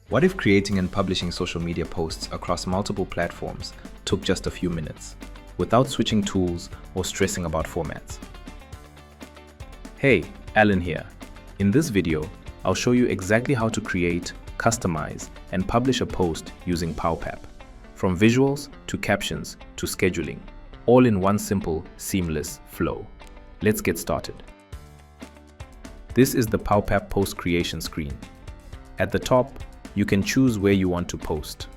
What if creating and publishing social media posts across multiple platforms took just a few minutes, without switching tools or stressing about formats? Hey, Alan here. In this video, I'll show you exactly how to create, customize, and publish a post using Powpap. From visuals to captions to scheduling, all in one simple, seamless flow. Let's get started. This is the Powpap post creation screen. At the top, you can choose where you want to post: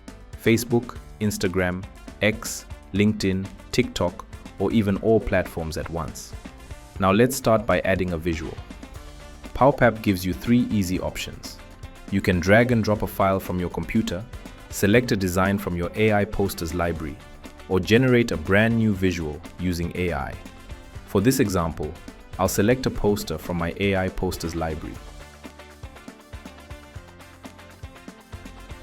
Facebook, Instagram, X, LinkedIn, TikTok, or even all platforms at once. Now let's start by adding a visual. Powpap gives you 3 easy options. You can drag and drop a file from your computer, select a design from your AI posters library, or generate a brand new visual using AI. For this example, I'll select a poster from my AI posters library.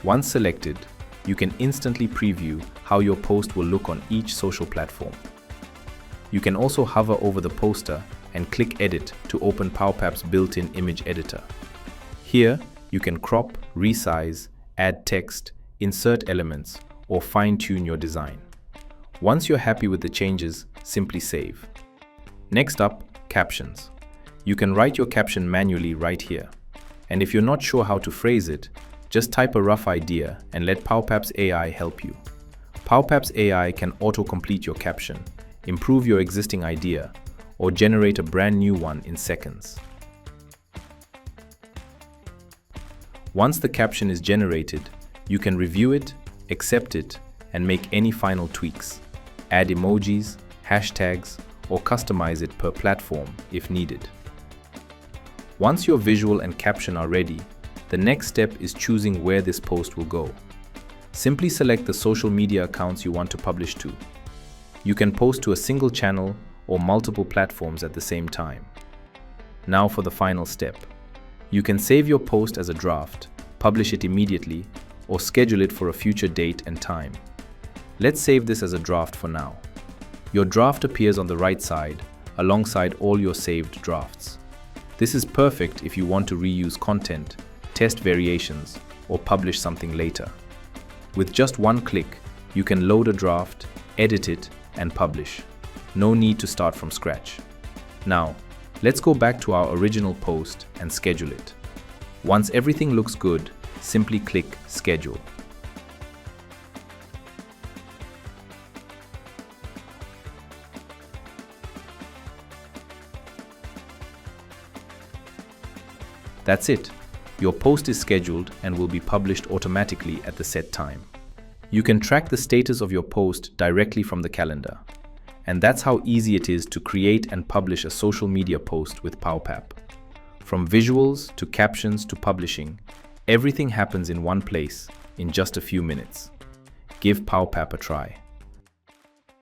Once selected, you can instantly preview how your post will look on each social platform. You can also hover over the poster and click Edit to open Powpap's built-in image editor. Here, you can crop, resize, add text, insert elements, or fine-tune your design. Once you're happy with the changes, simply save. Next up, captions. You can write your caption manually right here. And if you're not sure how to phrase it, just type a rough idea and let Powpap's AI help you. Powpap's AI can auto-complete your caption, improve your existing idea, or generate a brand new one in seconds. Once the caption is generated, you can review it, accept it, and make any final tweaks. Add emojis, hashtags, or customize it per platform if needed. Once your visual and caption are ready, the next step is choosing where this post will go. Simply select the social media accounts you want to publish to. You can post to a single channel or multiple platforms at the same time. Now for the final step. You can save your post as a draft, publish it immediately, or schedule it for a future date and time. Let's save this as a draft for now. Your draft appears on the right side, alongside all your saved drafts. This is perfect if you want to reuse content, test variations, or publish something later. With just one click, you can load a draft, edit it, and publish. No need to start from scratch. Now, let's go back to our original post and schedule it. Once everything looks good, simply click Schedule. That's it. Your post is scheduled and will be published automatically at the set time. You can track the status of your post directly from the calendar. And that's how easy it is to create and publish a social media post with Powpap. From visuals to captions to publishing, everything happens in one place in just a few minutes. Give Powpap a try.